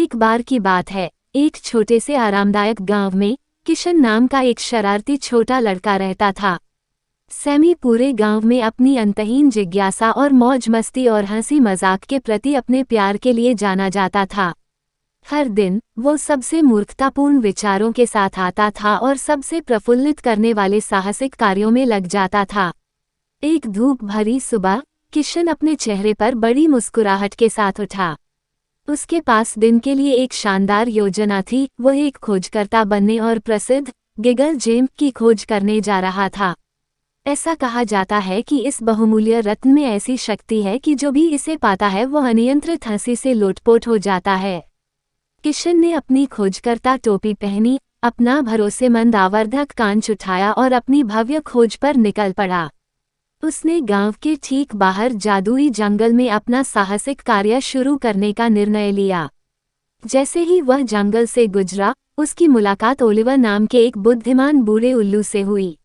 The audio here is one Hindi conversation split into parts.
एक बार की बात है, एक छोटे से आरामदायक गांव में किशन नाम का एक शरारती छोटा लड़का रहता था। सैमी पूरे गांव में अपनी अंतहीन जिज्ञासा और मौज मस्ती और हंसी मजाक के प्रति अपने प्यार के लिए जाना जाता था। हर दिन वो सबसे मूर्खतापूर्ण विचारों के साथ आता था और सबसे प्रफुल्लित करने वाले साहसिक कार्यों में लग जाता था। एक धूप भरी सुबह किशन अपने चेहरे पर बड़ी मुस्कुराहट के साथ उठा। उसके पास दिन के लिए एक शानदार योजना थी। वह एक खोजकर्ता बनने और प्रसिद्ध गिगल जेम की खोज करने जा रहा था। ऐसा कहा जाता है कि इस बहुमूल्य रत्न में ऐसी शक्ति है कि जो भी इसे पाता है वह अनियंत्रित हंसी से लोटपोट हो जाता है। किशन ने अपनी खोजकर्ता टोपी पहनी, अपना भरोसेमंद आवर्धक कांच उठाया और अपनी भव्य खोज पर निकल पड़ा। उसने गांव के ठीक बाहर जादुई जंगल में अपना साहसिक कार्य शुरू करने का निर्णय लिया। जैसे ही वह जंगल से गुजरा, उसकी मुलाकात ओलिवर नाम के एक बुद्धिमान बूढ़े उल्लू से हुई।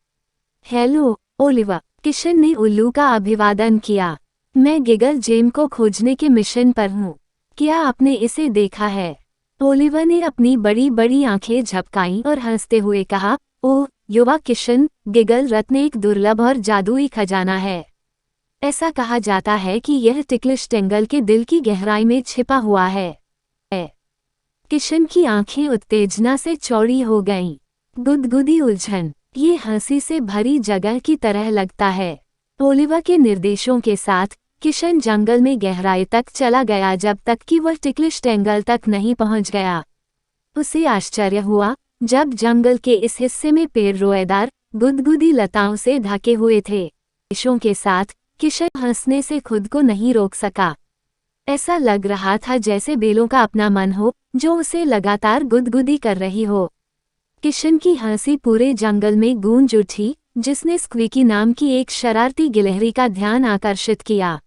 हेलो ओलिवर, किशन ने उल्लू का अभिवादन किया। मैं गिगल जेम को खोजने के मिशन पर हूँ। क्या आपने इसे देखा है? ओलिवर ने अपनी बड़ी बड़ी आंखें झपकाईं और हंसते हुए कहा, ओह युवा किशन, गिगल रत्न एक दुर्लभ और जादुई खजाना है। ऐसा कहा जाता है कि यह टिकलिश टेंगल के दिल की गहराई में छिपा हुआ है। किशन की आंखें उत्तेजना से चौड़ी हो गईं। गुदगुदी उलझन, ये हंसी से भरी जगह की तरह लगता है। ओलिवर के निर्देशों के साथ किशन जंगल में गहराई तक चला गया जब तक कि वह टिकलिश टेंगल तक नहीं पहुंच गया। उसे आश्चर्य हुआ जब जंगल के इस हिस्से में पेड़ रोएदार गुदगुदी लताओं से ढके हुए थे। निर्देशों के साथ किशन हंसने से खुद को नहीं रोक सका। ऐसा लग रहा था जैसे बेलों का अपना मन हो जो उसे लगातार गुदगुदी कर रही हो। किशन की हंसी पूरे जंगल में गूंज उठी, जिसने स्क्वीकी नाम की एक शरारती गिलहरी का ध्यान आकर्षित किया।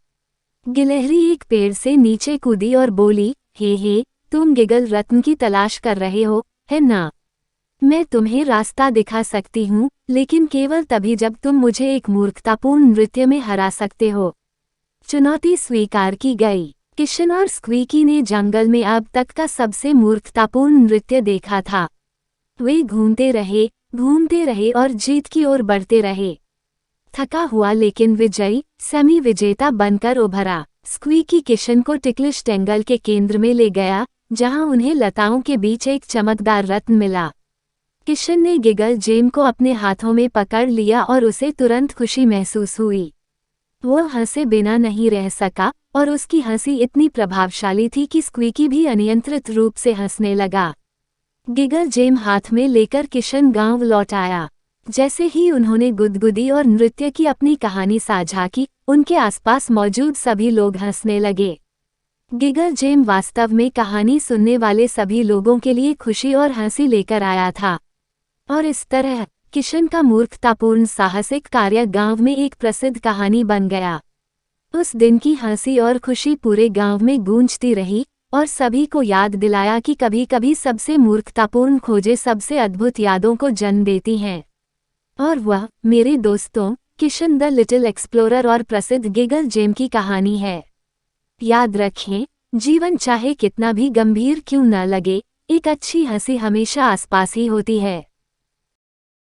गिलहरी एक पेड़ से नीचे कूदी और बोली, हे तुम गिगल रत्न की तलाश कर रहे हो, है ना? मैं तुम्हें रास्ता दिखा सकती हूँ, लेकिन केवल तभी जब तुम मुझे एक मूर्खतापूर्ण नृत्य में हरा सकते हो। चुनौती स्वीकार की गई। किशन और स्क्वीकी ने जंगल में अब तक का सबसे मूर्खतापूर्ण नृत्य देखा था। वे घूमते रहे और जीत की ओर बढ़ते रहे। थका हुआ लेकिन विजयी सेमी विजेता बनकर उभरा। स्क्वीकी किशन को टिकलिश टेंगल के केंद्र में ले गया, जहां उन्हें लताओं के बीच एक चमकदार रत्न मिला। किशन ने गिगल जेम को अपने हाथों में पकड़ लिया और उसे तुरंत खुशी महसूस हुई। वह हंसे बिना नहीं रह सका और उसकी हंसी इतनी प्रभावशाली थी कि स्क्वीकी भी अनियंत्रित रूप से हंसने लगा। गिगल जेम हाथ में लेकर किशन गांव लौट आया। जैसे ही उन्होंने गुदगुदी और नृत्य की अपनी कहानी साझा की, उनके आसपास मौजूद सभी लोग हंसने लगे। गिगल जेम वास्तव में कहानी सुनने वाले सभी लोगों के लिए खुशी और हंसी लेकर आया था। और इस तरह किशन का मूर्खतापूर्ण साहसिक कार्य गांव में एक प्रसिद्ध कहानी बन गया। उस दिन की हंसी और खुशी पूरे गांव में गूंजती रही और सभी को याद दिलाया कि कभी कभी सबसे मूर्खतापूर्ण खोजें सबसे अद्भुत यादों को जन्म देती हैं। और वह, मेरे दोस्तों, किशन द लिटिल एक्सप्लोरर और प्रसिद्ध गिगल जेम की कहानी है। याद रखें, जीवन चाहे कितना भी गंभीर क्यों न लगे, एक अच्छी हंसी हमेशा आसपास ही होती है।